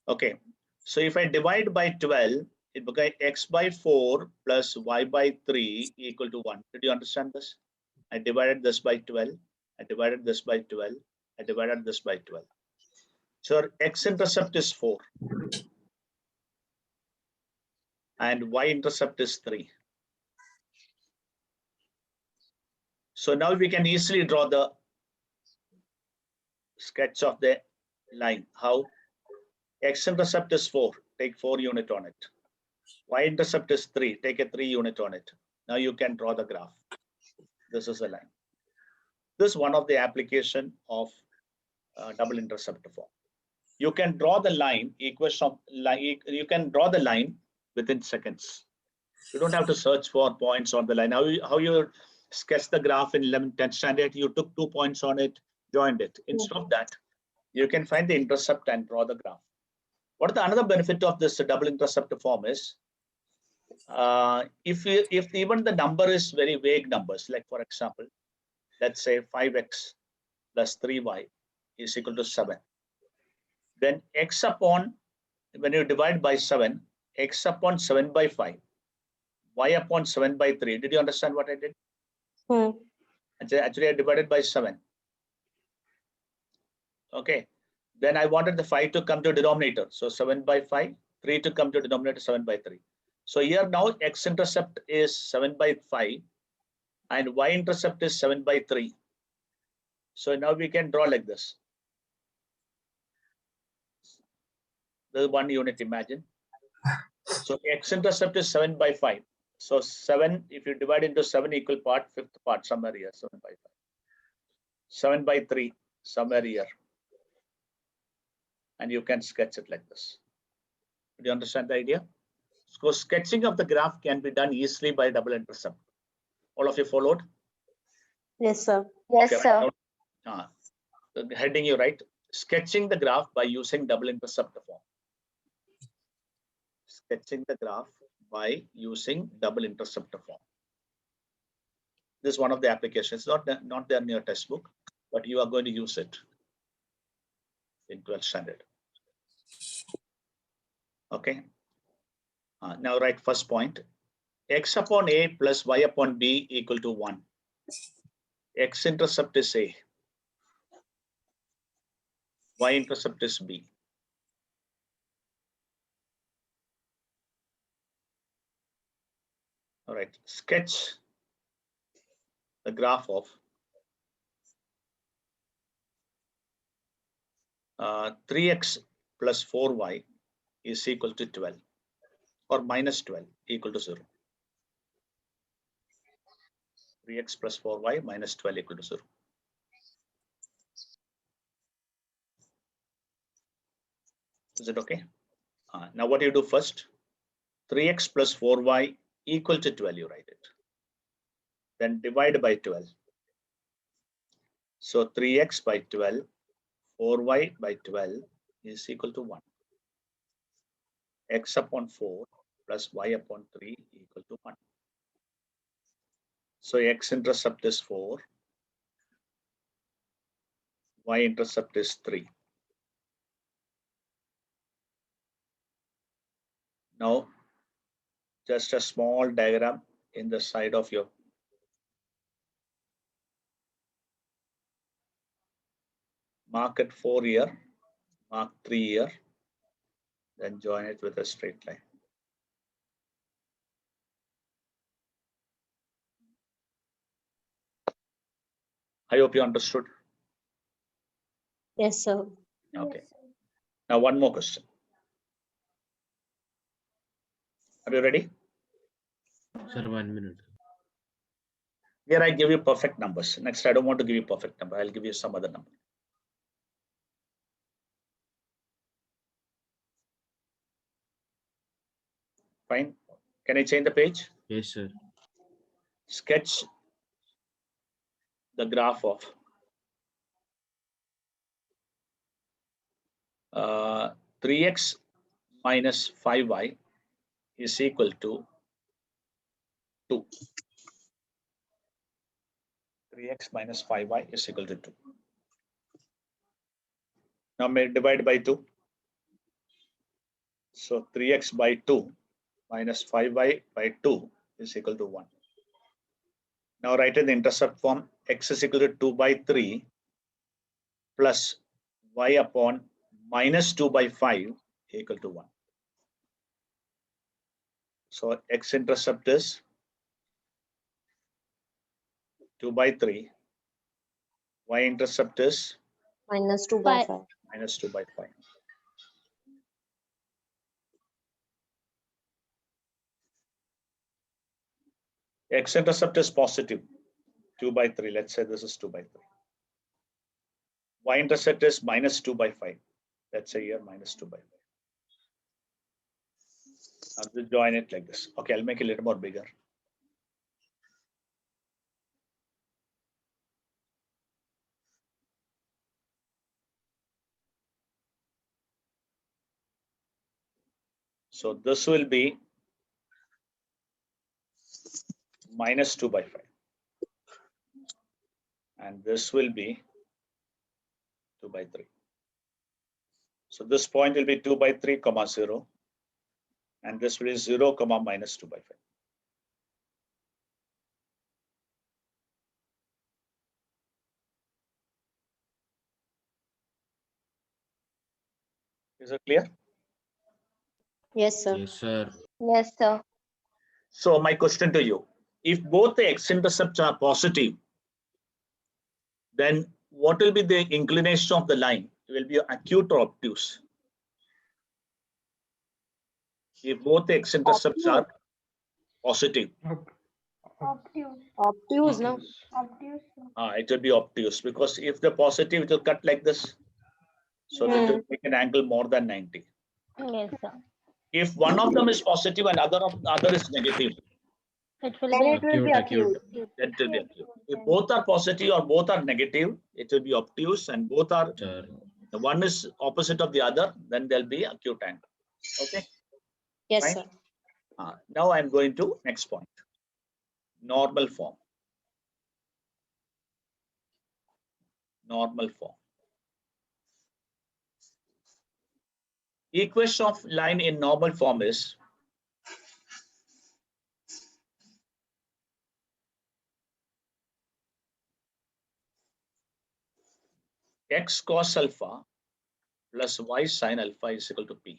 Okay, so if I divide by 12, it becomes x by 4 plus y by 3 equal to 1. Did you understand this? I divided this by 12. I divided this by 12. I divided this by 12. So x-intercept is 4 and y-intercept is 3. So now we can easily draw the sketch of the line. How? X-intercept is 4, take 4 unit on it. Y-intercept is 3, take a 3 unit on it. Now you can draw the graph. This is a line. This is one of the application of double intercept form. You can draw the line, equation of line, you can draw the line within seconds. You don't have to search for points on the line. How you sketch the graph in 11th, 10th standard, you took 2 points on it, joined it. Instead of that, you can find the intercept and draw the graph. What the another benefit of this double intercept form is, if even the number is very vague numbers, like for example, let's say 5x plus 3y is equal to 7. Then x upon, when you divide by 7, x upon 7 by 5, y upon 7 by 3. Did you understand what I did? Actually, I divided by 7. Okay. Then I wanted the 5 to come to denominator. So 7 by 5, 3 to come to denominator, 7 by 3. So here now x-intercept is 7 by 5 and y-intercept is 7 by 3. So now we can draw like this. This is 1 unit, imagine. So x-intercept is 7 by 5. So 7, if you divide into 7 equal part, fifth part somewhere here, 7 by 5. 7 by 3 somewhere here. And you can sketch it like this. Do you understand the idea? So sketching of the graph can be done easily by double intercept. All of you followed? Yes, sir. Yes, Okay, sir. right. The heading you write, sketching the graph by using double intercept form. Sketching the graph by using double intercept form. This is one of the applications, not there in your textbook, but you are going to use it in 12th standard. Okay. Now write first point. X upon A plus y upon B equal to 1. X-intercept is A. Y-intercept is B. All right. Sketch the graph of 3x plus 4y is equal to 12 or minus 12 equal to 0. 3x plus 4y minus 12 equal to 0. Is it okay? Now what do you do first? 3x plus 4y equal to 12, you write it. Then divide by 12. So 3x by 12, 4y by 12 is equal to 1. X upon 4 plus y upon 3 equal to 1. So x-intercept is 4, y-intercept is 3. Now, just a small diagram in the side of your mark it 4 here, mark 3 here, then join it with a straight line. I hope you understood. Yes, sir. Okay. Now one more question. Are you ready? Sir, 1 minute. Here I give you perfect numbers. Next, I don't want to give you perfect number. I'll give you some other number. Fine. Can I change the page? Yes, sir. Sketch the graph of 3x minus 5y is equal to 2. 3x minus 5y is equal to 2. Now may divide by 2. So 3x by 2 minus 5y by 2 is equal to 1. Now write in the intercept form, x is equal to 2 by 3 plus y upon minus 2 by 5 equal to 1. So x-intercept is 2 by 3. Y-intercept is minus 2 by 5. minus 2 by 5. X-intercept is positive, 2 by 3. Let's say this is 2 by 3. Y-intercept is minus 2 by 5. Let's say here minus 2 by 5. I'll just join it like this. Okay, I'll make it a little more bigger. So this will be minus 2 by 5. And this will be 2 by 3. So this point will be 2 by 3 comma 0. And this will be 0 comma minus 2 by 5. Is it clear? Yes, sir. Yes, sir. Yes, sir. So my question to you, if both the x-intercepts are positive, then what will be the inclination of the line? It will be acute or obtuse? If both the x-intercepts are positive, Obtuse, no? it will be obtuse, because if the positive, it will cut like this. So that will make an angle more than 90. Yes, sir. If one of them is positive and other is negative, It will Then be it will be Acute, acute. then it will be acute. If both are positive or both are negative, it will be obtuse, and both are, sir. the one is opposite of the other, then there'll be acute angle. Okay. Yes, Fine. sir. Now I'm going to next point. Normal form. Normal form. Equation of line in normal form is x cos alpha plus y sin alpha is equal to p.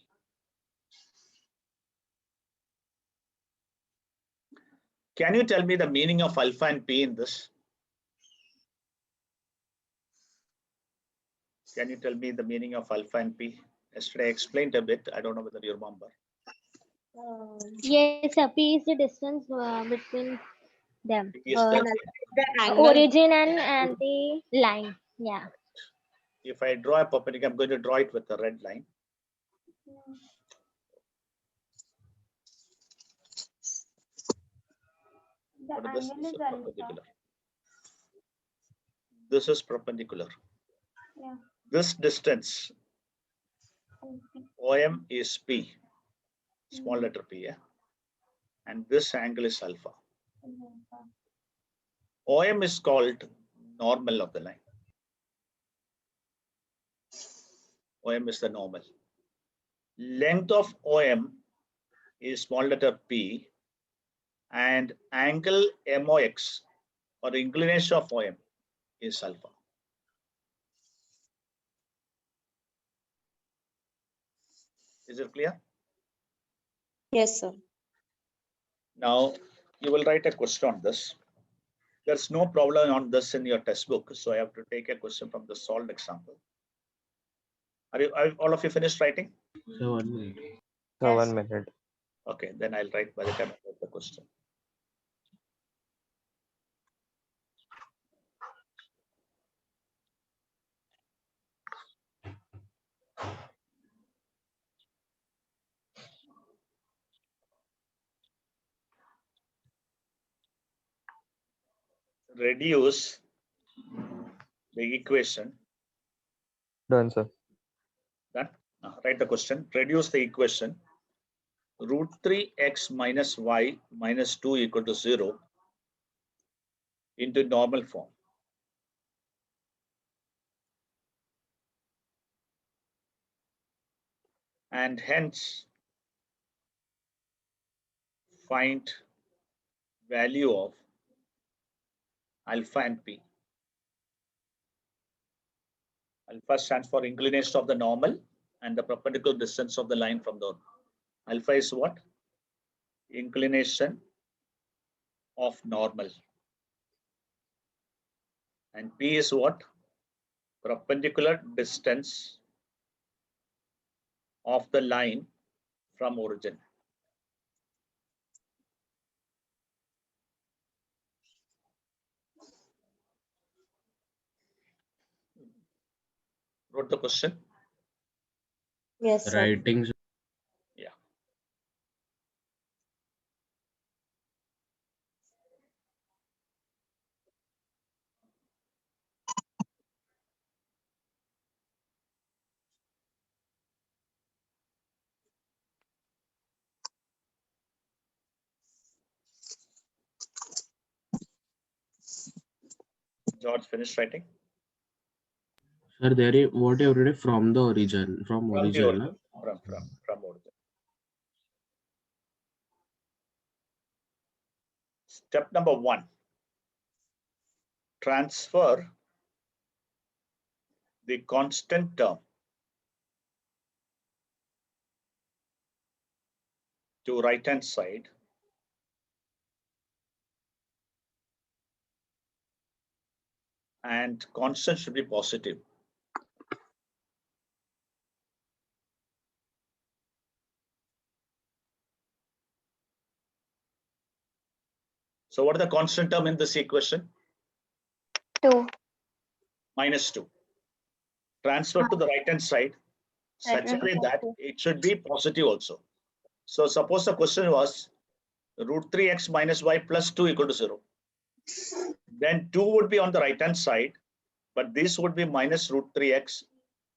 Can you tell me the meaning of alpha and p in this? Can you tell me the meaning of alpha and p? Yesterday I explained a bit. I don't know whether you remember. yes, sir. P is the distance between them. P is the, The angle. Origin and the line. Yeah. if I draw a perpendicular, I'm going to draw it with a red line. What is this? This is perpendicular. This is perpendicular. Yeah. This distance OM is P, small letter P, yeah? And this angle is alpha. OM is called normal of the line. OM is the normal. Length of OM is small letter P, and angle MOX or inclination of OM is alpha. Is it clear? Yes, sir. Now you will write a question on this. There's no problem on this in your textbook, so I have to take a question from the solved example. Are all of you finished writing? So 1 minute. So Yes. 1 minute. Okay, then I'll write by the time I write the question. Reduce the equation. Done, sir. Done. Write the question. Reduce the equation root 3x minus y minus 2 equal to 0 into normal form. And hence find value of alpha and P. Alpha stands for inclination of the normal and the perpendicular distance of the line from the alpha is what? Inclination of normal. And P is what? Perpendicular distance of the line from origin. Wrote the question? Yes, sir. Writing. Yeah. George finished writing? Sir, there is what you read from the origin, from From the origin. origin. From origin. Step number 1. Transfer the constant term to right hand side and constant should be positive. So what is the constant term in this equation? 2. -2. Transfer to the right hand side such a Right-hand way side, that two. it should be positive also. So suppose the question was √3x minus y plus 2 equal to 0. Then 2 would be on the right hand side, but this would be minus √3x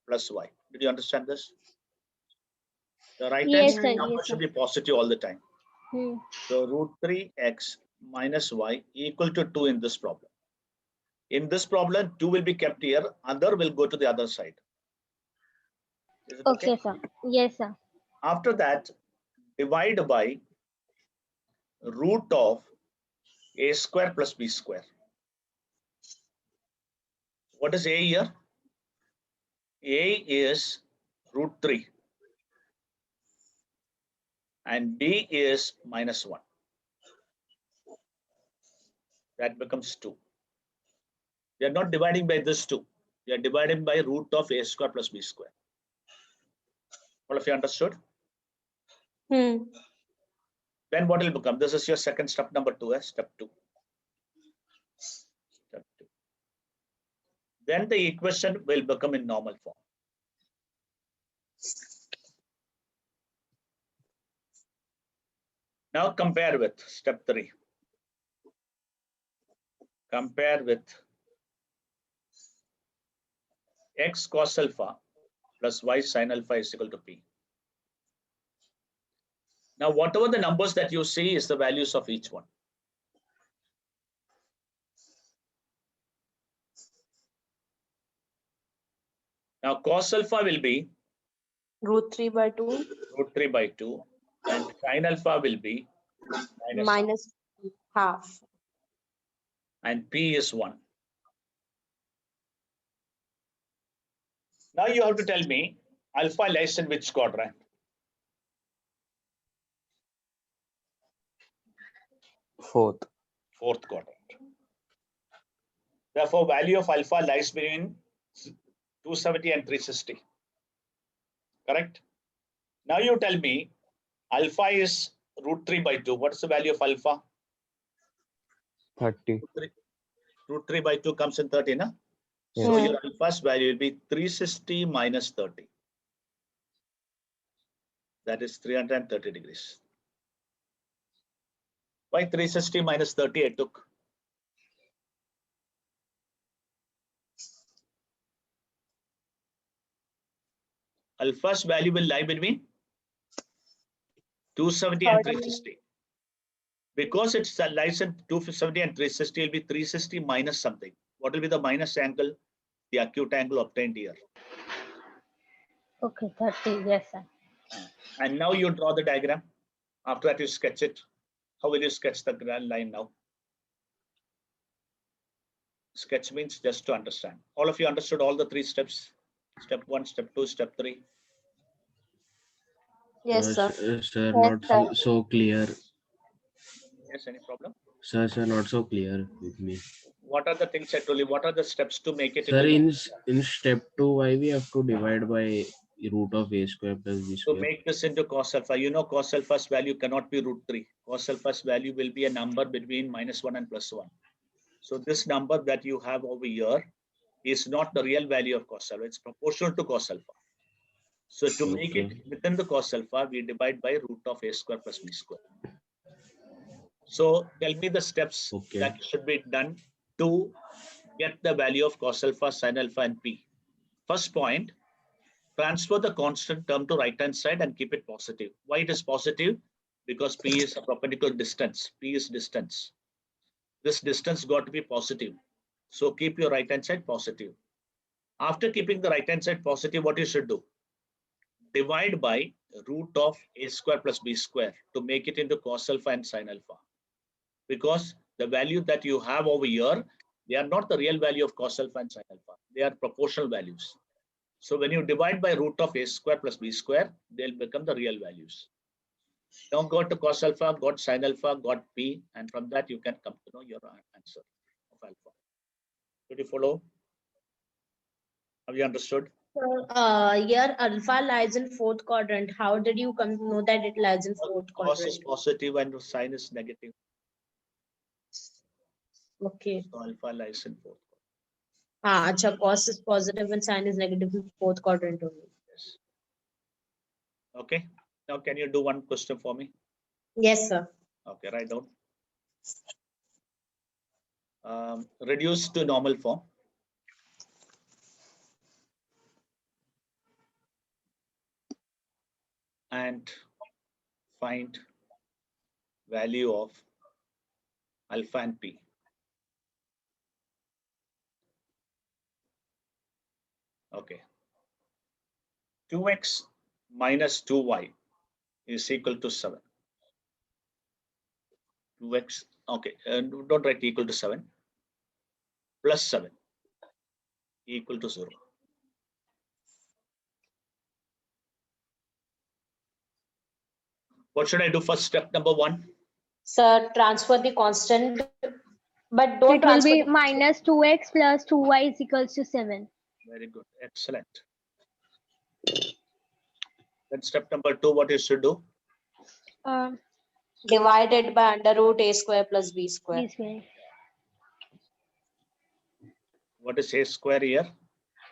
plus y. Did you understand this? The right hand Yes, side sir. number Yes, should sir. be positive all the time. Hmm. So √3x minus y equal to 2 in this problem. In this problem, 2 will be kept here, other will go to the other side. Is it okay? Okay, sir. Yes, sir. After that, divide by root of a square plus b square. What is a here? A is √3 and b is -1. That becomes 2. We are not dividing by this 2. We are dividing by root of a square plus b square. All of you understood? Hmm. Then what will become? This is your second step, number 2, step 2. Step 2. Then the equation will become in normal form. Now compare with step 3. Compare with x cos alpha plus y sin alpha is equal to p. Now whatever the numbers that you see is the values of each one. Now cos alpha will be √3 by 2 √3 by 2 and sin alpha will be minus half. and p is 1. Now you have to tell me alpha lies in which quadrant? Fourth. Fourth quadrant. Therefore, value of alpha lies between 270 and 360. Correct? Now you tell me alpha is √3 by 2. What is the value of alpha? 30. √3 by 2 comes in 30, na? Yes. So your alpha's value will be 360 minus 30. That is 330 degrees. Why 360 minus 30 I took? Alpha's value will lie between 270 and 360. Because it's lies in 270 and 360, it will be 360 minus something. What will be the minus angle? The acute angle obtained here. Okay, 30. Yes, sir. And now you draw the diagram. After that, you sketch it. How will you sketch the grand line now? Sketch means just to understand. All of you understood all the 3 steps? Step 1, step 2, step 3. Yes, sir. Sir, Yes, not sir. so clear. Yes, any problem? Sir, not so clear with me. What are the things I told you? What are the steps to make it Sir, into in step 2, why we have to divide by root of a square plus b to square? make this into cos alpha? You know cos alpha's value cannot be root 3. Cos alpha's value will be a number between -1 and +1. So this number that you have over here is not the real value of cos alpha. It's proportional to cos alpha. So to make it within the cos alpha, we divide by root of a square plus b square. So tell me the steps that should be done to get the value of cos alpha, sin alpha, and p. First point, transfer the constant term to right-hand side and keep it positive. Why it is positive? Because p is a perpendicular distance. P is distance. This distance got to be positive. So keep your right-hand side positive. After keeping the right-hand side positive, what you should do? Divide by root of a square plus b square to make it into cos alpha and sin alpha. Because the value that you have over here, they are not the real value of cos alpha and sin alpha. They are proportional values. So when you divide by root of a square plus b square, they'll become the real values. Now go to cos alpha, got sin alpha, got p, and from that you can come to know your answer of alpha. Did you follow? Have you understood? Here alpha lies in 4th quadrant. How did you come to know that it lies in 4th Cos is quadrant? positive and sin is negative. Okay. So alpha lies in 4th. Acha, cos is positive and sin is negative in 4th quadrant only. Yes. Okay. Now can you do one question for me? Yes, sir. Okay, write down. Reduce to normal form. And find value of alpha and p. Okay. 2x minus 2y is equal to 7. 2x, okay, don't write equal to 7. Plus 7 equal to 0. What should I do for step number 1? Sir, transfer the constant, but don't It will transfer be the minus 2x plus 2y is equals to 7. Very good. Excellent. Then step number 2, what you should do? Divided by under root a square plus b square. B square. What is a square here?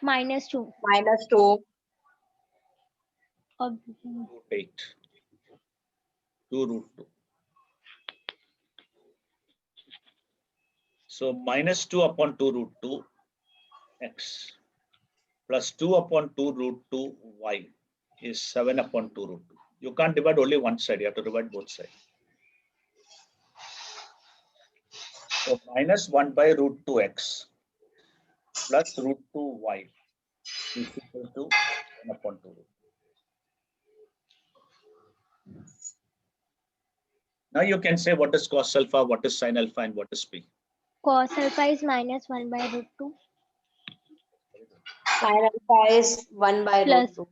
Minus 2. Minus 2. Of Root 8. 2 root 2. So minus 2 upon 2 root 2 x plus 2 upon 2 root 2 y is 7 upon 2 root 2. You can't divide only one side, you have to divide both sides. So minus 1 by root 2x plus root 2y is equal to 1 upon 2 root 2. Now you can say what is cos alpha, what is sin alpha, and what is p. cos alpha is minus 1 by root 2. Sin alpha is 1 by Plus. root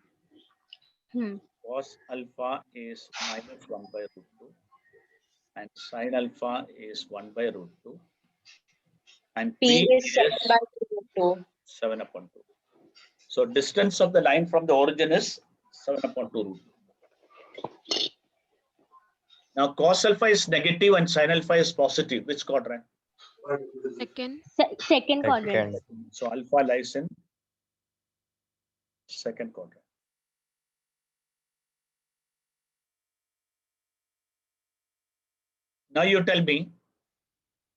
2. Cos alpha is minus 1 by root 2 and sin alpha is 1 by root 2 and P p is 7 by root 2. 7 upon 2. So distance of the line from the origin is 7 upon 2 root 2. Now cos alpha is negative and sin alpha is positive. Which quadrant? Second. Second quadrant. So alpha lies in second quadrant. Now you tell me,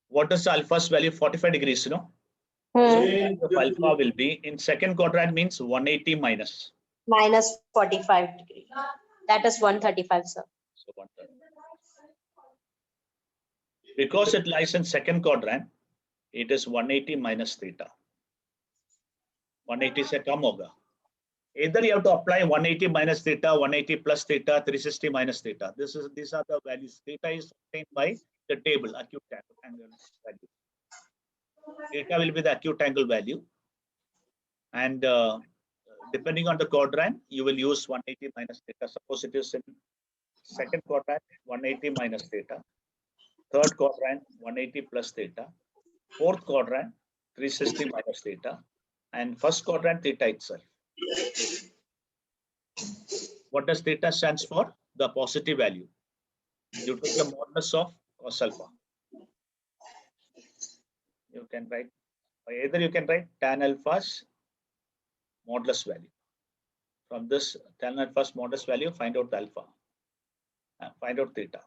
what is alpha's value? 45 degrees, you know? So alpha will be in second quadrant means 180 minus. Minus 45 degree. That is 135, sir. So 130. Because it lies in second quadrant, it is 180 minus theta. 180 से कम होगा. Either you have to apply 180 minus theta, 180 plus theta, 360 minus theta. These are the values. Theta is obtained by the table, acute angle value. Theta will be the acute angle value. And depending on the quadrant, you will use 180 minus theta. Suppose it is in second quadrant, 180 minus theta. Third quadrant, 180 plus theta. Fourth quadrant, 360 minus theta. And first quadrant, theta itself. What does theta stands for? The positive value. You take the modulus of cos alpha. You can write, either you can write tan alpha's modulus value. From this tan alpha's modulus value, find out the alpha. Find out theta.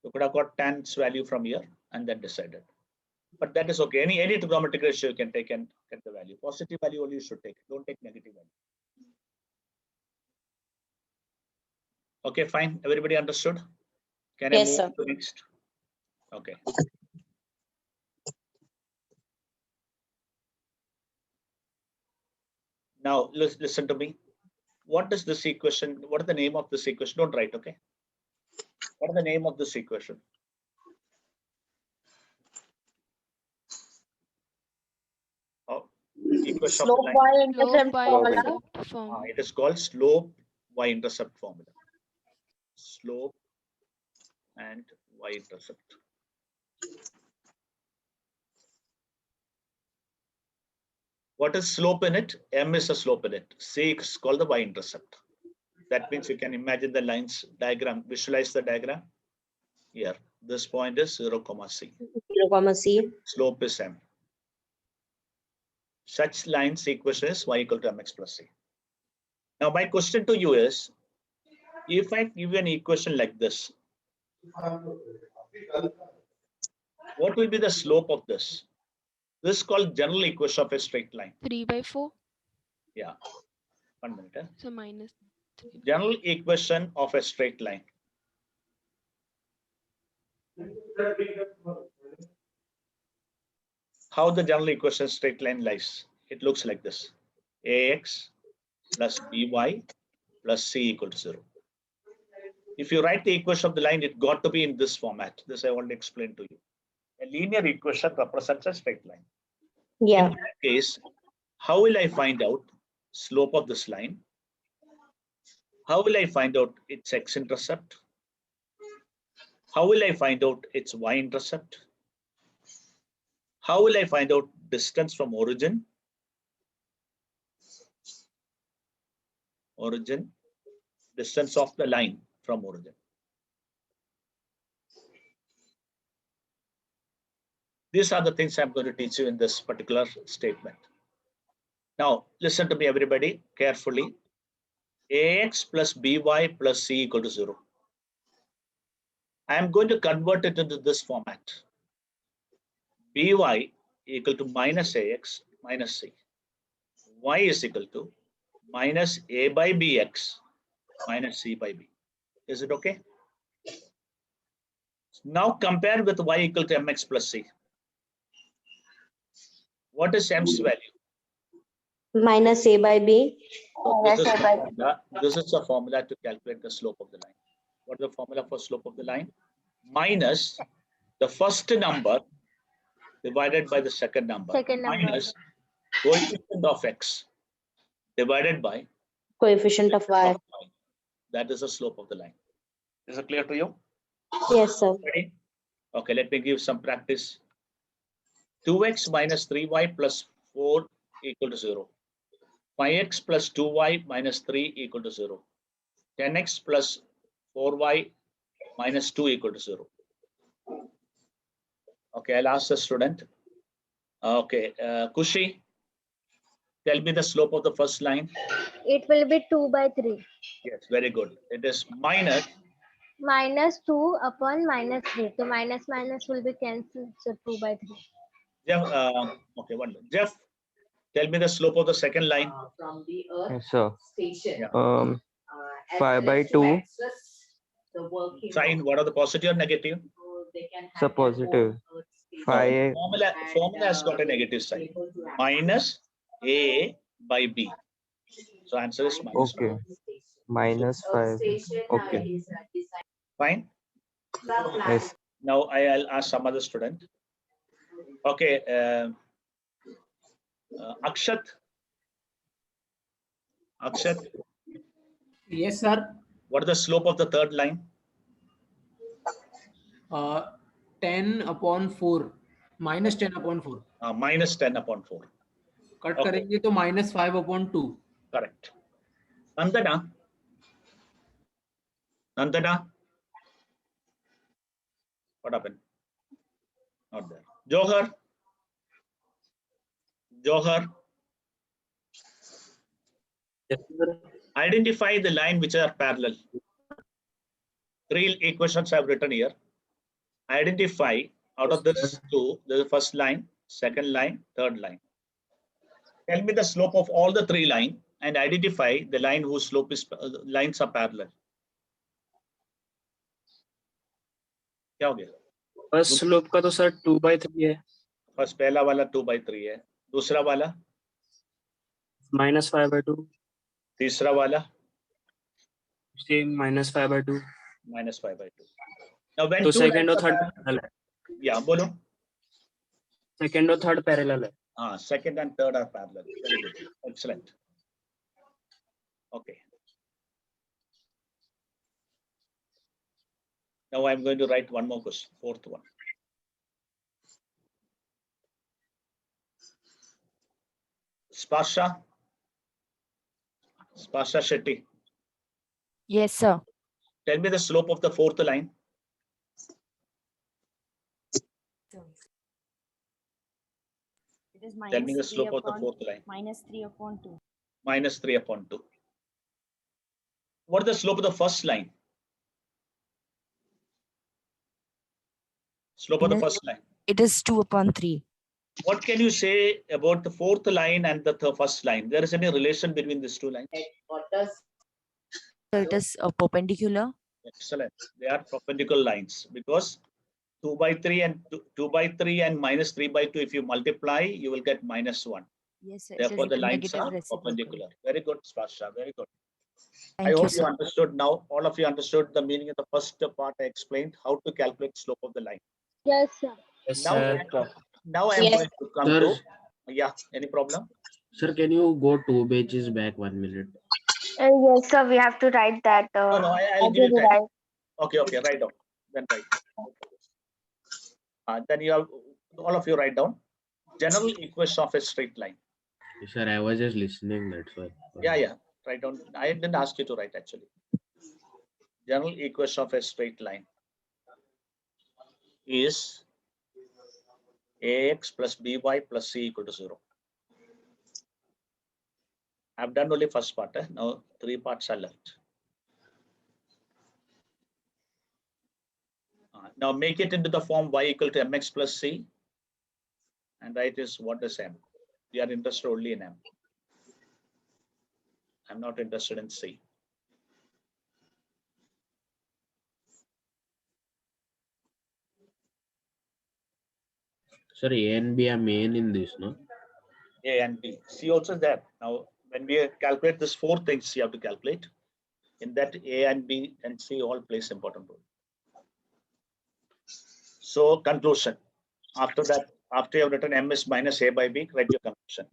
You could have got tan's value from here and then decided. But that is okay. Any trigonometric ratio you can take and get the value. Positive value only you should take. Don't take negative value. Okay, fine. Everybody understood? Can I Yes, move sir. to next? Okay. Now listen to me. What is this equation? What is the name of this equation? Don't write, okay? What is the name of this equation? Oh, equation of the Slope line. y Slope intercept by formula. intercept formula. It is called slope y-intercept formula. Slope and y-intercept. What is slope in it? M is a slope in it. C is called the y-intercept. That means you can imagine the lines diagram, visualize the diagram. Here, this point is 0, C. 0, C. Slope is M. Such lines equation is y equal to mx plus c. Now my question to you is, if I give you an equation like this, what will be the slope of this? This is called general equation of a straight line. 3/4. Yeah, 1 minute. So minus 3. General equation of a straight line. How the general equation straight line lies? It looks like this: ax plus by plus c equal to 0. If you write the equation of the line, it got to be in this format. This I want to explain to you. A linear equation represents a straight line. Yeah. In that case, how will I find out slope of this line? How will I find out its x-intercept? How will I find out its y-intercept? How will I find out distance from origin? Origin, distance of the line from origin. These are the things I'm going to teach you in this particular statement. Now, listen to me, everybody, carefully. Ax plus by plus c equal to 0. I am going to convert it into this format. By equal to minus ax minus c. Y is equal to minus a by bx minus c by b. Is it okay? Now compare with y equal to mx plus c. What is m's value? Minus a by b. So this is the formula to calculate the slope of the line. What is the formula for slope of the line? Minus the first number divided by the second number. Second number. Minus coefficient of x divided by Coefficient of y. That is the slope of the line. Is it clear to you? Yes, sir. Ready? Okay, let me give some practice. 2x minus 3y plus 4 equal to 0. 5x plus 2y minus 3 equal to 0. 10x plus 4y minus 2 equal to 0. Okay, I'll ask the student. Okay, Kushi, tell me the slope of the first line. It will be 2/3. Yes, very good. It is minus. Minus 2 upon minus 3. So minus minus will be cancelled. So 2/3. Jeff, okay, one minute. Jeff, tell me the slope of the second line. From the Earth Yes, sir. station. Yeah. 5/2. The working Sign, what are the positive or negative? So positive. 5 Formula has got a negative sign. Minus a by B. So answer is minus Okay. one. Minus 5. Okay. Fine. Yes. Now I'll ask some other student. Okay. Akshat. Akshat, Yes, sir. what is the slope of the third line? 10 upon 4 minus 10 upon 4 Minus 10 upon 4. Cut Okay. करेंगे तो minus 5 upon 2. Correct. Nandana. Nandana. What happened? Not there. Johar. Johar. Identify the line which are parallel. 3 equations I have written here. Identify out of this 2, the first line, second line, third line. Tell me the slope of all the 3 lines and identify the line whose slope is lines are parallel. क्या हो गया? First slope का तो sir 2/3 है. First पहला वाला 2/3 है. दूसरा वाला -5/2. तीसरा वाला सेम -5/2. -5/2. Now when तो two सेकंड lines और are थर्ड parallel- पैरेलल है. yeah, बोलो. सेकंड और थर्ड पैरेलल है. Second and third are parallel. Very good. Excellent. Okay. Now I'm going to write one more question, fourth one. Sparsha. Sparsha Shetty. Yes, sir. Tell me the slope of the fourth line. It is Tell me the minus 3 slope of the upon fourth line. minus 3 upon 2. -3 upon 2. What is the slope of the first line? Slope of the first line. It is 2/3. What can you say about the fourth line and the first line? There is any relation between these 2 lines? So it is perpendicular. Excellent. They are perpendicular lines because 2/3 and 2/3 and -3/2. If you multiply, you will get -1. Yes, sir. Therefore, the lines negative are reciprocal. perpendicular. Very good, Sparsha. Very good. I Thank you, hope you sir. understood now. All of you understood the meaning of the first part. I explained how to calculate slope of the line. Yes, sir. Yes, Now, sir. now I am Yes. going to come Sir. to. Yeah. Any problem? Sir, can you go 2 pages back 1 minute? Yes, sir. We have to write that. No, no. I'll I give you did time. write. Okay. Okay. Write down. Then write. Then you have all of you write down. General equation of a straight line. Sir, I was just listening, that's why. Yeah, yeah. Write down. I didn't ask you to write actually. General equation of a straight line is ax plus by plus c equal to 0. I've done only first part. Now 3 parts are left. Now make it into the form y equal to mx plus c. And write is what is m. We are interested only in m. I'm not interested in c. Sir, A and B are main in this, no? A and B. C also is there. Now, when we calculate this 4 things, you have to calculate. In that, A and B and C all plays important role. So, conclusion. After that, after you have written M is minus A by B, write your conclusion.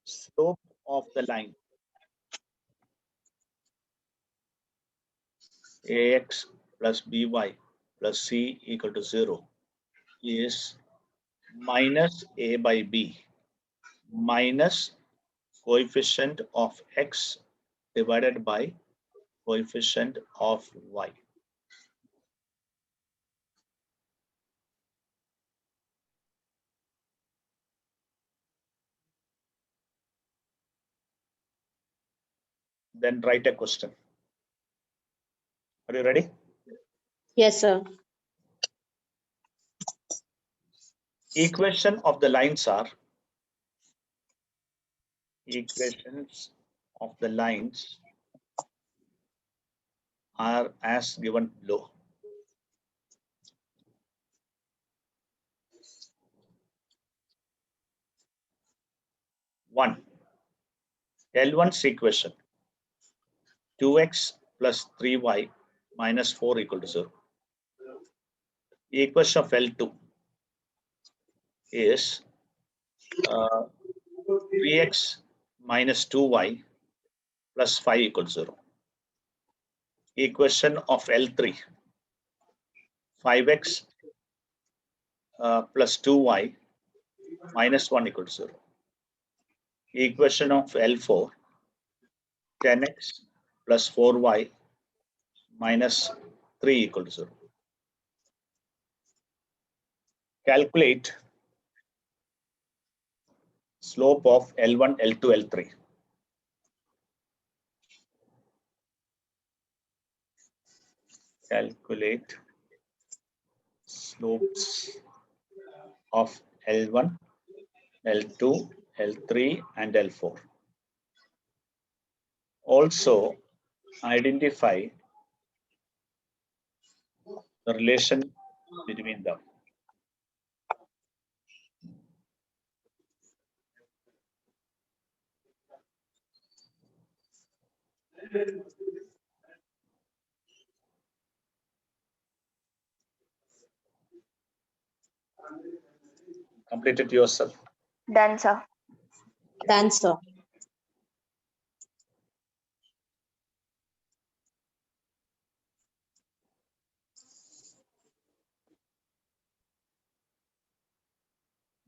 Slope of the line AX plus BY plus C equal to 0 is minus A by B minus coefficient of X divided by coefficient of Y. Then write a question. Are you ready? Yes, sir. Equation of the lines are equations of the lines are as given below. One, L1's equation, 2x plus 3y minus 4 equal to 0. Equation of L2 is 3x minus 2y plus 5 equal to 0. Equation of L3, 5x plus 2y minus 1 equal to 0. Equation of L4, 10x plus 4y minus 3 equal to 0. Calculate slope of L1, L2, L3. Calculate slopes of L1, L2, L3, and L4. Also, identify the relation between them. Complete it yourself. Done, sir. Done, sir.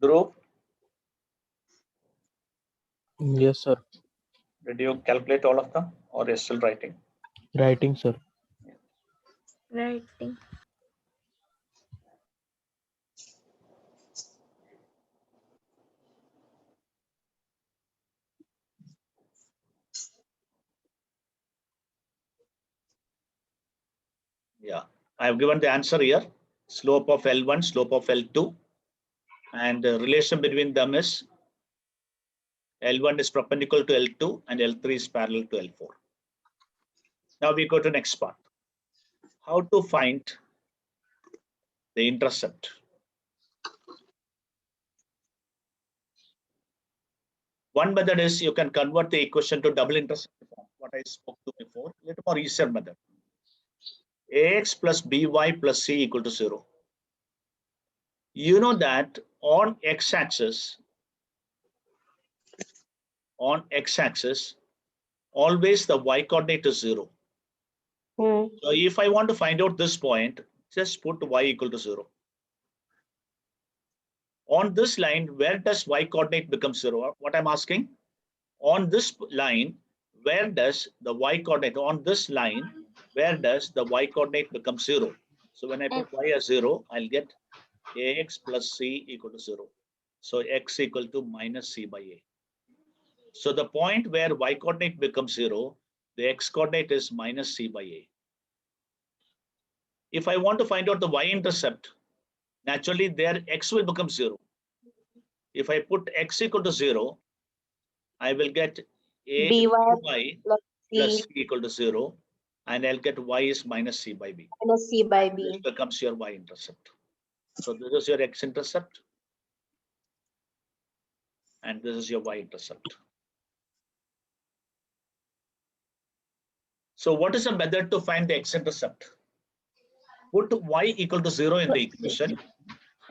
Dhruv, Yes, sir. did you calculate all of them or you're still writing? Writing, sir. Writing. Yeah, I have given the answer here. Slope of L1, slope of L2, and the relation between them is L1 is perpendicular to L2 and L3 is parallel to L4. Now we go to next part. How to find the intercept. One method is you can convert the equation to double intercept form, what I spoke to before, a little more easier method. Ax plus by plus c equal to 0. You know that on x-axis, always the y-coordinate is 0. So if I want to find out this point, just put y equal to 0. On this line, where does y-coordinate become 0? What I'm asking, on this line, where does the y-coordinate, on this line, where does the y-coordinate become 0? So when I put y as 0, I'll get ax plus c equal to 0. So x equal to minus c by a. So the point where y-coordinate becomes 0, the x-coordinate is minus c by a. If I want to find out the y-intercept, naturally there x will become 0. If I put x equal to 0, I will get a by plus c equal to 0, and I'll get y is minus c by b. Minus c by b. This becomes your y-intercept. So this is your x-intercept, and this is your y-intercept. So what is the method to find the x-intercept? Put y equal to 0 in the equation,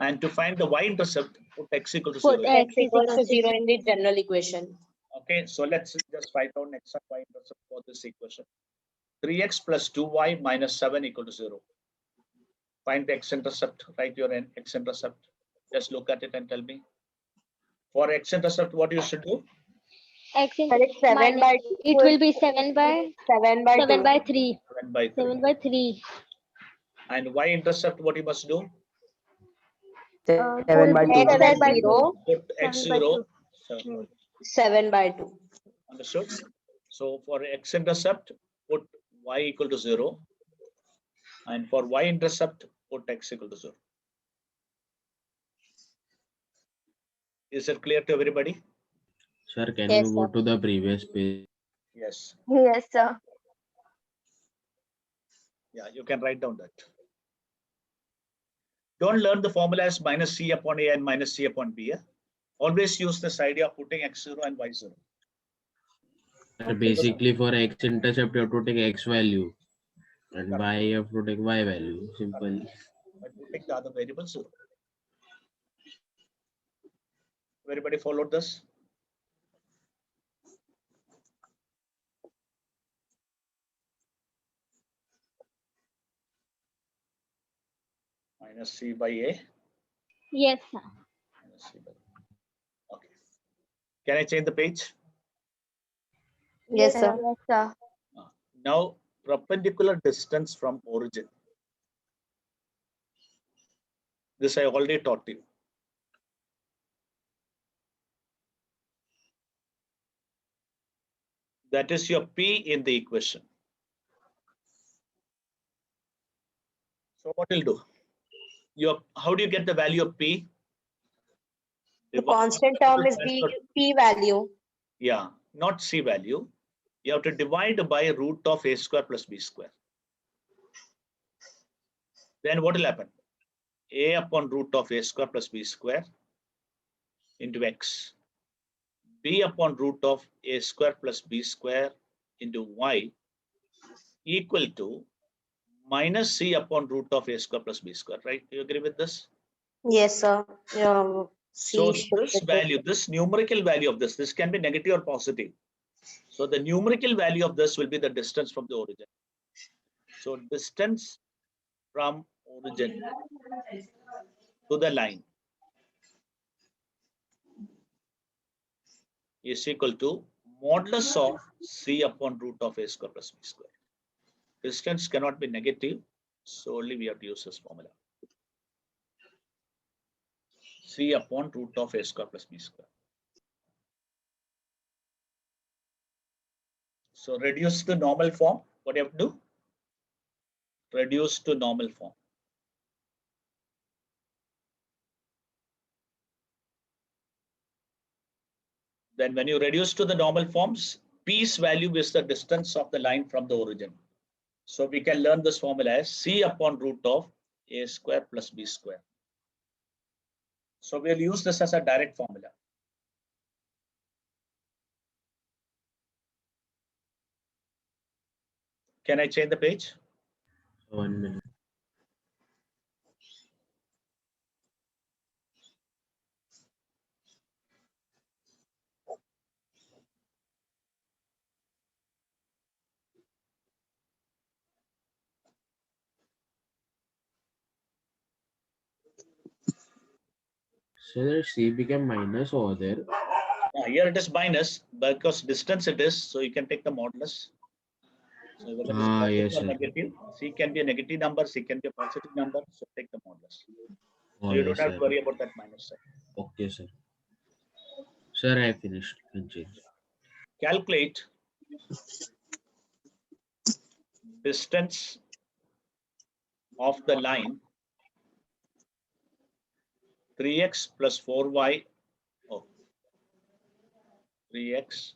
and to find the y-intercept, put x equal to 0. Put x equals to 0 in the general equation. Okay, so let's just write down x and y-intercept for this equation. 3x plus 2y minus 7 equal to 0. Find the x-intercept, write your x-intercept. Just look at it and tell me. For x-intercept, what you should do? X in Correct, 7 by 2. it will be 7 by 7 by 2. 7 by 3. 7 by 3. 7 by 3. And y-intercept, what you must do? 7 by 2. X as 0. Put x 0. 7 by 2. Understood? So for x-intercept, put y equal to 0. And for y-intercept, put x equal to 0. Is it clear to everybody? Sir, can Yes, you go sir. to the previous page? Yes. Yes, sir. Yeah, you can write down that. Don't learn the formula as minus c upon a and minus c upon b. Always use this idea of putting x0 and y0. Basically, for x-intercept, you have to take x value, and Correct. y you have to take y value. Simple. But you take the other variables. Everybody followed this? Minus c by a. Yes, sir. Minus c by a. Okay. Can I change the page? Yes, sir. Yes, sir. Now, perpendicular distance from origin. This I already taught you. That is your P in the equation. So what will do? How do you get the value of P? The constant term is the P value. Yeah, not C value. You have to divide by root of a square plus b square. Then what will happen? A upon root of a square plus b square into x. B upon root of a square plus b square into y equal to minus c upon root of a square plus b square, right? Do you agree with this? Yes, sir. So this value, this numerical value of this can be negative or positive. So the numerical value of this will be the distance from the origin. So distance from origin to the line is equal to modulus of c upon root of a square plus b square. Distance cannot be negative, so only we have to use this formula. C upon root of a square plus b square. So reduce to normal form. What do you have to do? Reduce to normal form. Then when you reduce to the normal forms, P's value is the distance of the line from the origin. So we can learn this formula as C upon root of a square plus b square. So we'll use this as a direct formula. Can I change the page? 1 minute. So that c became minus over there. Here it is minus because distance it is, so you can take the modulus. So whether it is positive Yes, or sir. negative, C can be a negative number, C can be a positive number, so take the modulus. Oh, So you don't yes, have sir. to worry about that minus sign. Okay, sir. Sir, I finished. Can change. Calculate distance of the line 3x plus 4y. 3x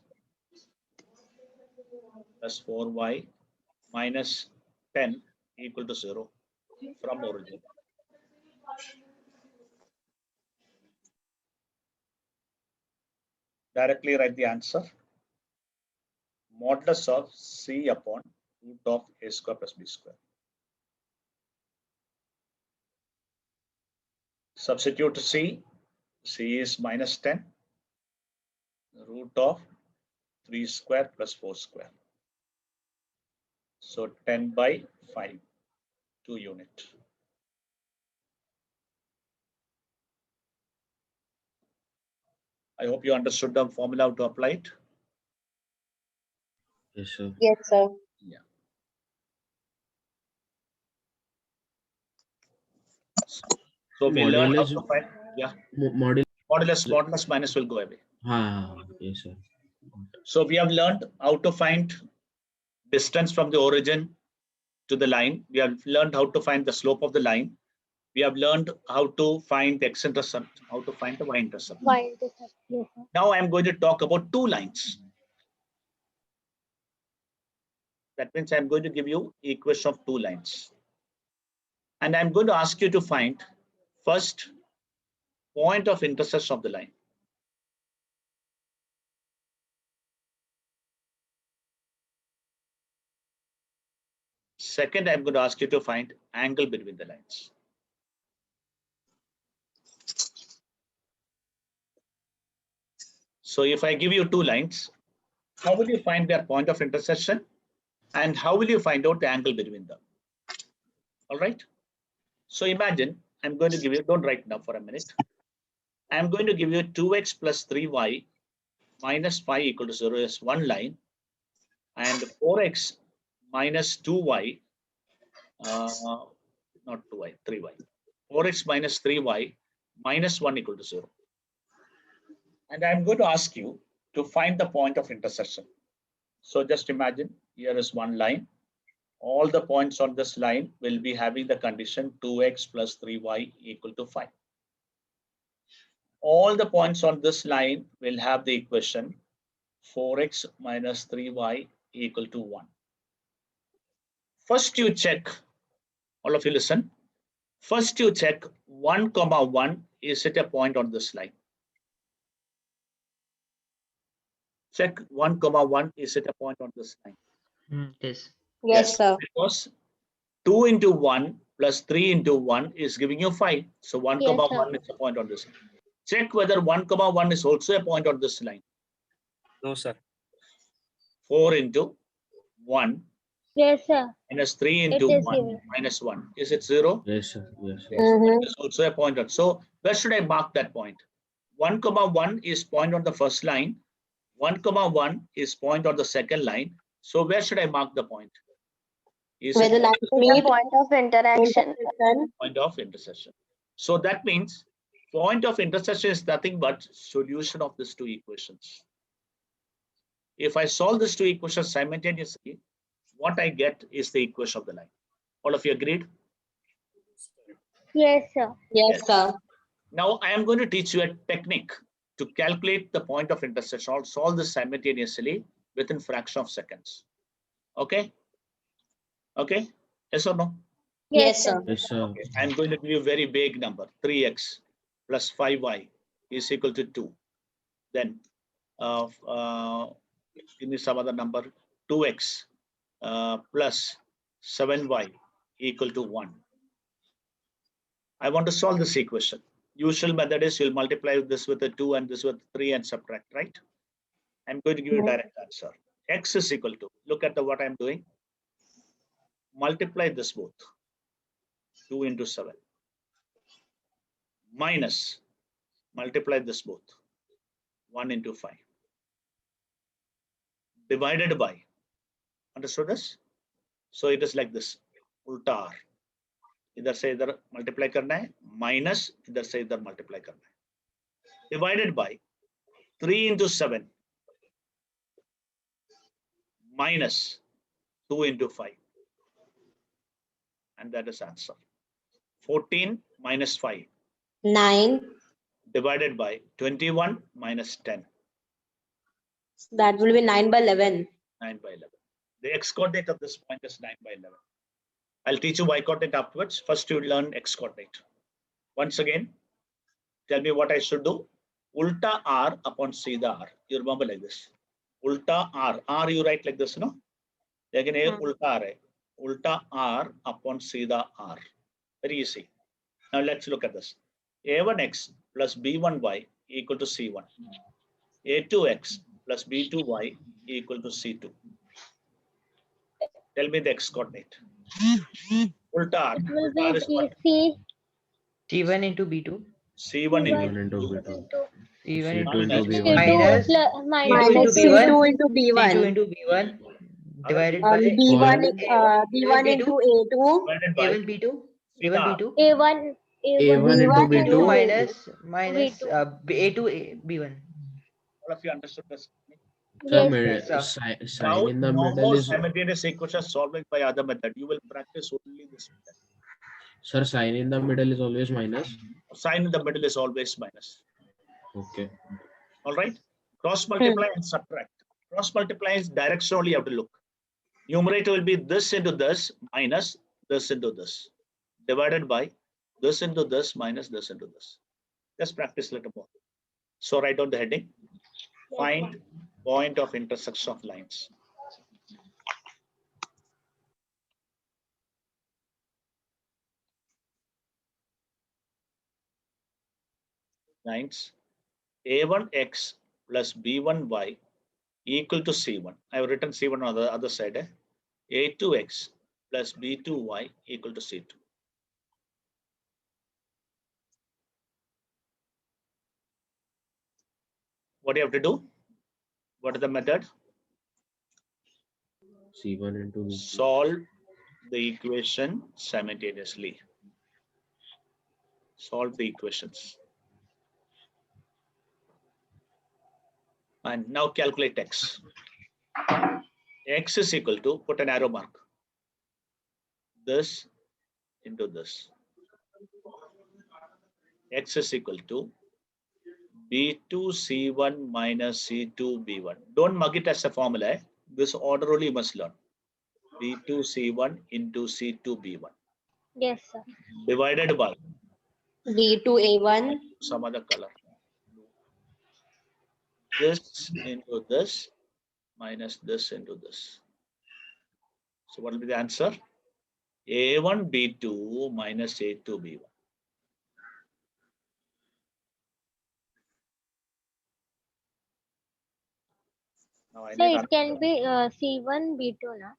plus 4y minus 10 equal to 0 from origin. Directly write the answer. Modulus of C upon root of a square plus b square. Substitute C. C is minus 10. Root of 3 square plus 4 square. So 10 by 5, 2 unit. I hope you understood the formula to apply it. Yes, sir. Yes, sir. Yeah. So we learn how to find. Yeah. Modulus minus will go away. Yes, sir. So we have learned how to find distance from the origin to the line. We have learned how to find the slope of the line. We have learned how to find the x-intercept, how to find the y-intercept. Y-intercept. Yes, sir. Now I'm going to talk about two lines. That means I'm going to give you equation of two lines. And I'm going to ask you to find first point of intersection of the line. Second, I'm going to ask you to find angle between the lines. So if I give you two lines, how will you find their point of intersection? And how will you find out the angle between them? All right. So imagine I'm going to give you, don't write now for a minute. I'm going to give you 2x plus 3y minus 5 equal to 0 as one line, and 4x minus 2y, not 2y, 3y. 4x minus 3y minus 1 equal to 0. And I'm going to ask you to find the point of intersection. So just imagine here is one line. All the points on this line will be having the condition 2x plus 3y equal to 5. All the points on this line will have the equation 4x minus 3y equal to 1. First you check, all of you listen. First you check 1, 1 is it a point on this line? Check 1, 1 is it a point on this line? Yes. Yes, sir. Because 2 into 1 plus 3 into 1 is giving you 5. So 1, Yes, sir. 1 is a point on this line. Check whether 1, 1 is also a point on this line. No, sir. 4 into 1 Yes, sir. minus 3 It into is 1 zero. minus 1. Is it 0? Yes, sir. Yes, sir. Yes, Mhm. that is also a point on. So where should I mark that point? 1, 1 is point on the first line. 1, 1 is point on the second line. So where should I mark the point? Is Where the it lines The meet, point of interaction. intersection. point of intersection? So that means point of intersection is nothing but solution of these two equations. If I solve these two equations simultaneously, what I get is the equation of the line. All of you agreed? Yes, sir. Yes, sir. Now I am going to teach you a technique to calculate the point of intersection or solve this simultaneously within fraction of seconds. Okay? Okay? Yes or no? Yes, sir. Yes, sir. Okay. I'm going to give you a very big number. 3x plus 5y is equal to 2. Then give me some other number. 2x plus 7y equal to 1. I want to solve this equation. Usual method is you'll multiply this with a 2 and this with 3 and subtract, right? I'm going to give you a direct answer. X is equal to, look at what I'm doing. Multiply this both. 2 into 7. Minus, multiply this both. 1 into 5. Divided by, understood this? So it is like this, ulta R. इधर से इधर multiply करना है, minus इधर से इधर multiply करना है, divided by 3 into 7 minus 2 into 5, and that is answer. 14 minus 5 9. divided by 21 minus 10. That will be 9 by 11. 9 by 11. The x coordinate of this point is 9 by 11. I'll teach you y coordinate afterwards. First you learn x coordinate. Once again, tell me what I should do. Ulta r upon Sida r. You remember like this. Ulta r. R you write like this, no? Again, ulta r hai. Ulta r upon Sida r. Very easy. Now let's look at this. A1x plus B1y equal to C1. A2x plus B2y equal to C2. Tell me the x coordinate. Ulta r. It will Ulta r is what? be C1 into B2. C1 1 into into B2. C1 C2 into Minus B1. minus Minus B1. C2 into C2 B1. into B1 divided by B1, A1 B1 into A2. divided by A1 B2 A1 B2 A1 A1 into B1 B2 B2. minus A2 B1. all of you understood this. Sir, Yes, sir. sign in the no middle more is, simultaneous equations solving by other method. You will practice only this method. sir, sign in the middle is always minus. Sign in the middle is always minus. Okay. All right. Cross multiply and subtract. Cross multiply is direction only you have to look. Numerator will be this into this minus this into this, divided by this into this minus this into this. Let's practice a little more. So write down the heading. Find point of intersection of lines. lines A1x plus B1y equal to C1. I have written C1 on the other side. A2x plus B2y equal to C2. What do you have to do? What is the method? C1 into Solve the equation simultaneously. Solve the equations. And now calculate x. X is equal to, put an arrow mark, this into this. X is equal to B2C1 minus C2B1. Don't mug it as a formula. This order only you must learn. B2C1 into C2B1 Yes, sir. divided by B2A1. some other color. This into this minus this into this. So what will be the answer? A1 B2 minus A2 B1. Now I So need it can be C1 B2 now.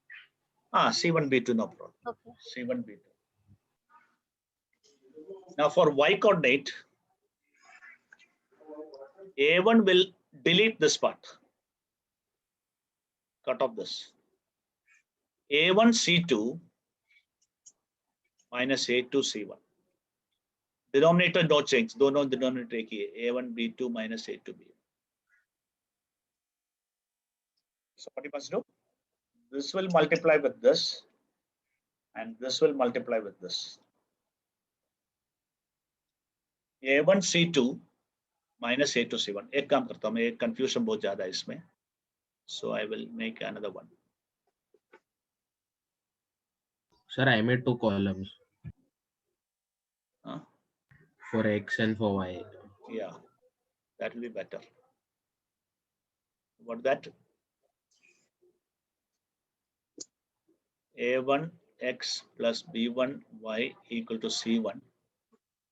C1 B2, no problem. Okay. C1 B2. Now for y coordinate, A1 will delete this part. Cut off this. A1 C2 minus A2 C1. Denominator no change. दोनों denominator एक ही है. A1 B2 minus A2 B1. So what you must do? This will multiply with this, and this will multiply with this. A1 C2 minus A2 C1. एक काम करता हूँ मैं, एक confusion बहुत ज़्यादा है इसमें. So I will make another one. Sir, I made 2 columns Huh? for X and for Y. Yeah, that will be better. What that? A1 x plus B1 y equal to C1.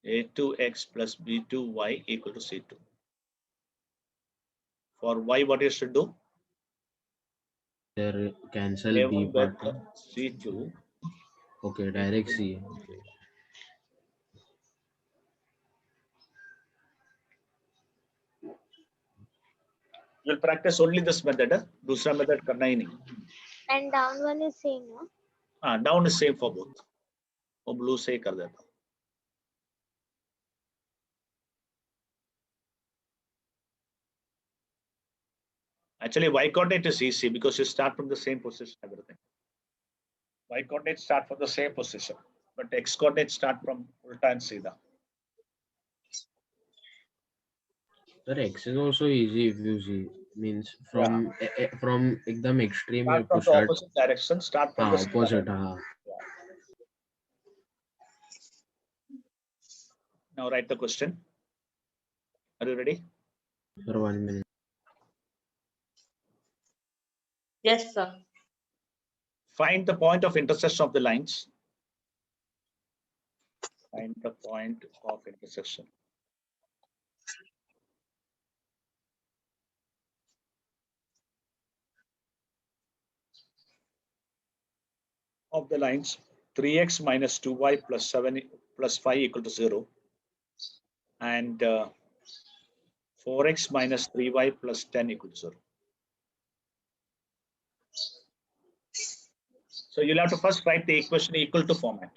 A2 x plus B2 y equal to C2. For y, what you should do? There cancel B A1 part. with C2. Okay, direct C. Okay. You'll practice only this method. दूसरा method करना ही नहीं. And down one is same, no? Down is same for both. वो blue से ही कर देता हूँ. Actually, y coordinate is easy because you start from the same position. Everything. Y coordinate start from the same position, but x coordinate start from ulta and seedha. Sir, X is also easy if you see. Means from from एकदम extreme you Start have from to the start. opposite direction. Start from the Opposite. Now write the question. Are you ready? Sir, 1 minute. Yes, sir. Find the point of intersection of the lines. Find the point of intersection. Of the lines 3x minus 2y plus 7 plus 5 equal to 0 and 4x minus 3y plus 10 equal to 0. So you'll have to first write the equation equal to format.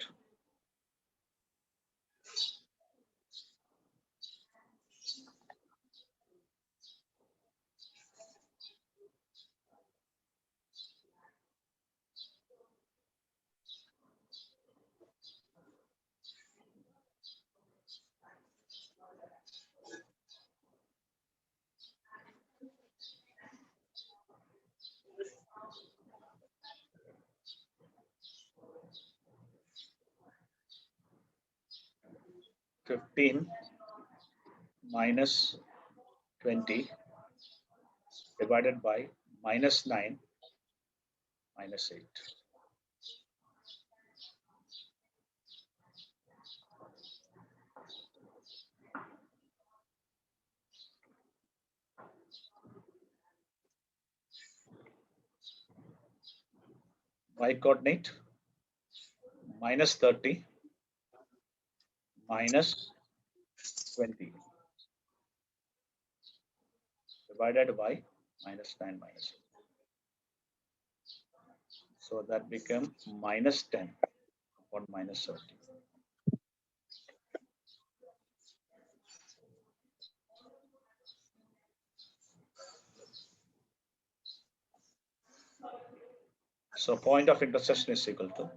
(15) minus 20 divided by minus 9 minus 8. Y coordinate minus 30 minus 20 divided by minus 9 minus. So that became minus 10 upon minus 30. So point of intersection is equal to,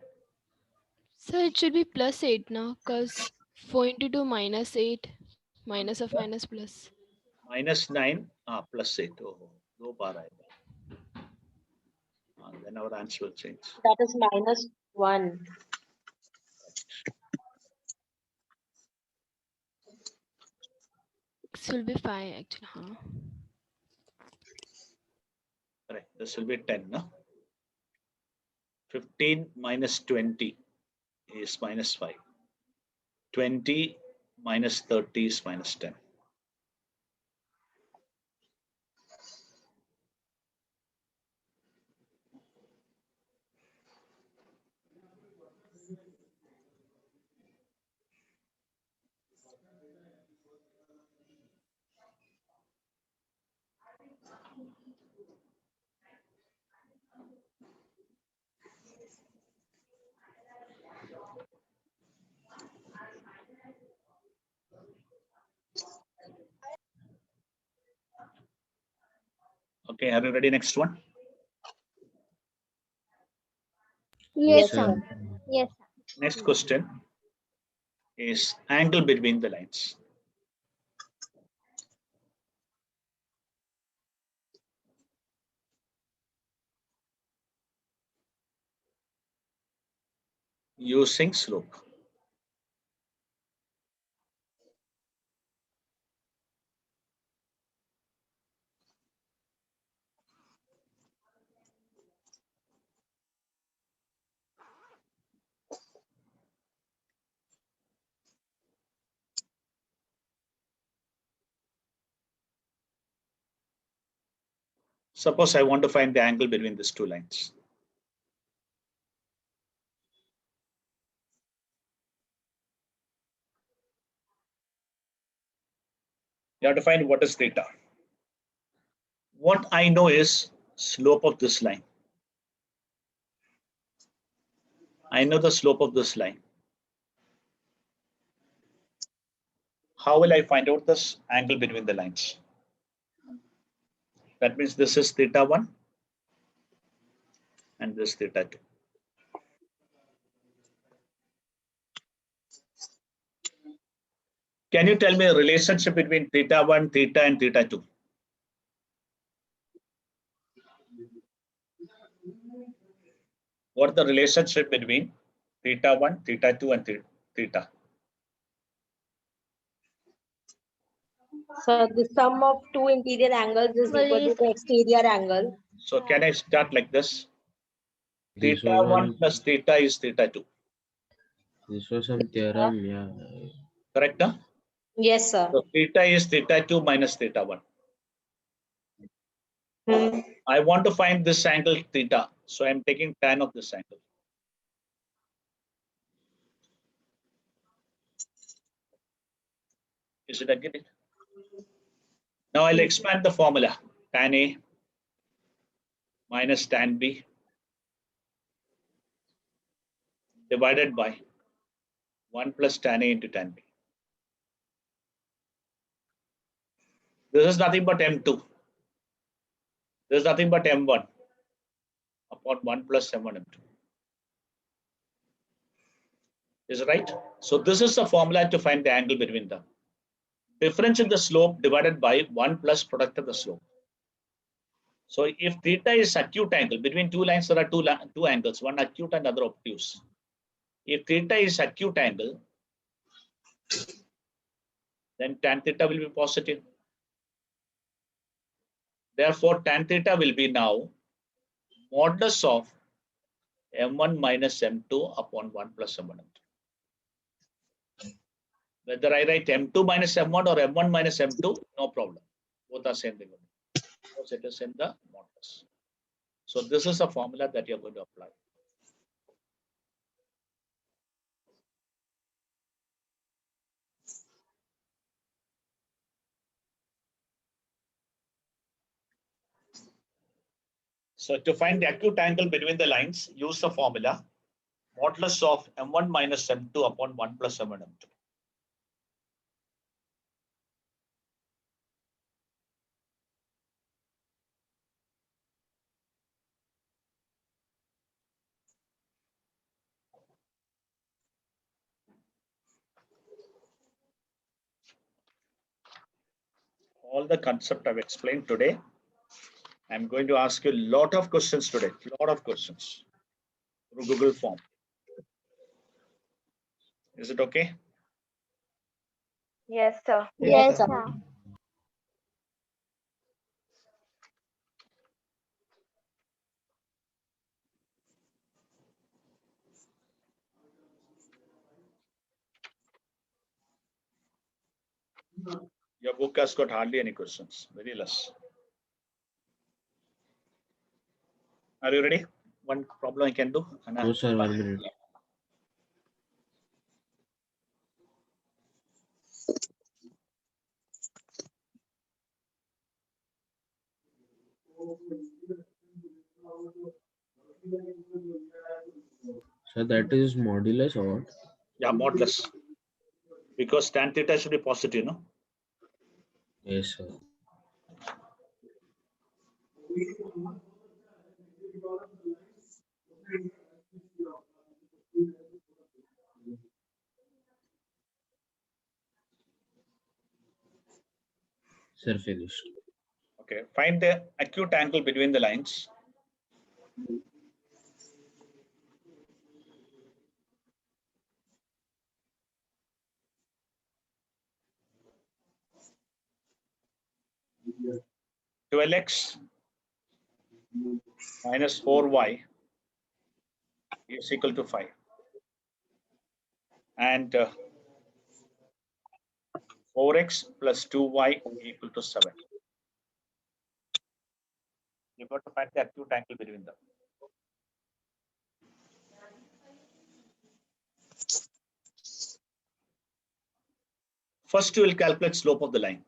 So it should be plus 8 now, because 4 into 2 minus 8, minus of minus plus. minus 9 plus 8. Oh, do bar aayega. Then our answer will change. That is minus 1. This will be 5 actually, huh? Correct. This will be 10. No? 15 minus 20 is minus 5. 20 minus 30 is minus 10. Okay, are you ready? Next one. Yes, Yes, sir. sir. Yes, sir. Next question is angle between the lines. Using slope. Suppose I want to find the angle between these two lines. You have to find what is theta. What I know is slope of this line. I know the slope of this line. How will I find out this angle between the lines? That means this is theta 1 and this theta 2. Can you tell me a relationship between theta 1, theta and theta 2? What is the relationship between theta 1, theta 2 and theta? So the sum of two interior angles is equal to the exterior angle. So can I start like this? This Theta was 1 plus theta is theta 2. This was some theorem, yeah. Correct? Huh? Yes, sir. So theta is theta 2 minus theta 1. I want to find this angle theta. So I'm taking tan of this angle. Is it agreed? Now I'll expand the formula. Tan A minus tan B divided by 1 plus tan A into tan B. This is nothing but M2. This is nothing but M1 upon 1 plus M1 M2. Is it right? So this is the formula to find the angle between them. Difference in the slope divided by 1 plus product of the slope. So if theta is acute angle, between two lines there are two angles, one acute and other obtuse. If theta is acute angle, then tan theta will be positive. Therefore, tan theta will be now modulus of M1 minus M2 upon 1 plus M1 M2. Whether I write M2 minus M1 or M1 minus M2, no problem. Both are same thing. Because it is in the modulus. So this is a formula that you're going to apply. So to find the acute angle between the lines, use the formula modulus of m1 minus m2 upon 1 plus m1 m2. All the concept I've explained today. I'm going to ask you a lot of questions today, lot of questions through Google form. Is it okay? Yes, sir. Yes, sir. sir. Your book has got hardly any questions, very less. Are you ready? One problem I can do. Anna? No, sir, 1 minute. So that is modulus or what? Yeah, modulus. Because tan theta should be positive, no? Yes, sir. Sir, finished. Okay, find the acute angle between the lines. To LX minus 4y is equal to 5. And 4x plus 2y equal to 7. You've got to find the acute angle between them. First, you will calculate slope of the line.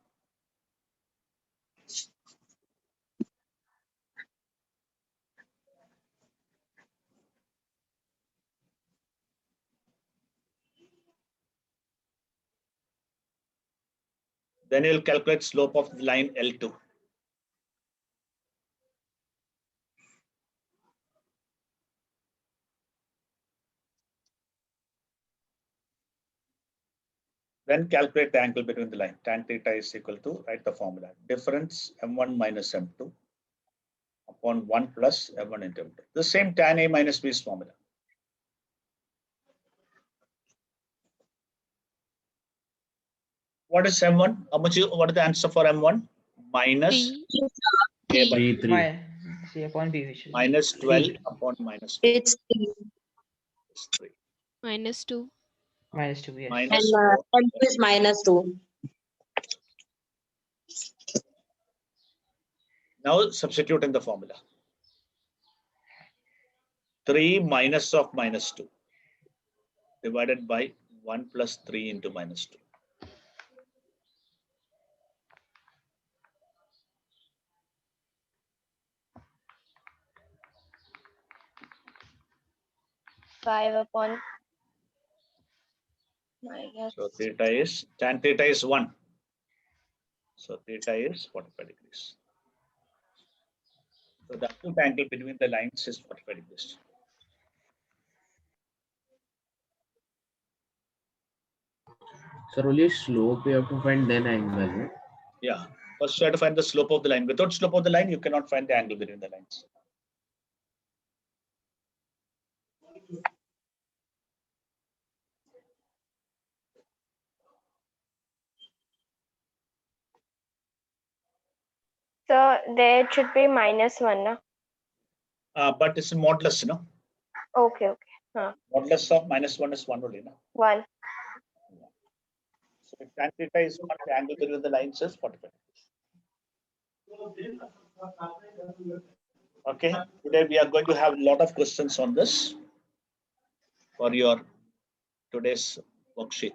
Then you will calculate slope of the line L2. Then calculate the angle between the line. Tan theta is equal to, write the formula. Difference m1 minus m2 upon 1 plus m1 into m2. The same tan A minus B's formula. What is m1? How much? What is the answer for m1? Minus 3. 3, 3. C upon B, which is minus 12 upon minus 2. It's It's 3. minus 2. minus 2, yes. Minus and 4. M2 is minus 2. Now substitute in the formula. 3 minus of minus 2 divided by 1 plus 3 into minus 2. Five upon minus. So theta is, tan theta is 1. So theta is 45 degrees. So the acute angle between the lines is 45 degrees. Sir, only slope you have to find, then angle. No? Yeah. First you have to find the slope of the line. Without slope of the line, you cannot find the angle between the lines. So there should be minus 1, no? But it's a modulus, you know. Okay, okay. Modulus of minus 1 is 1 only, no? 1. So if tan theta is 1, the angle between the lines is 45. Okay, today we are going to have a lot of questions on this for your today's worksheet.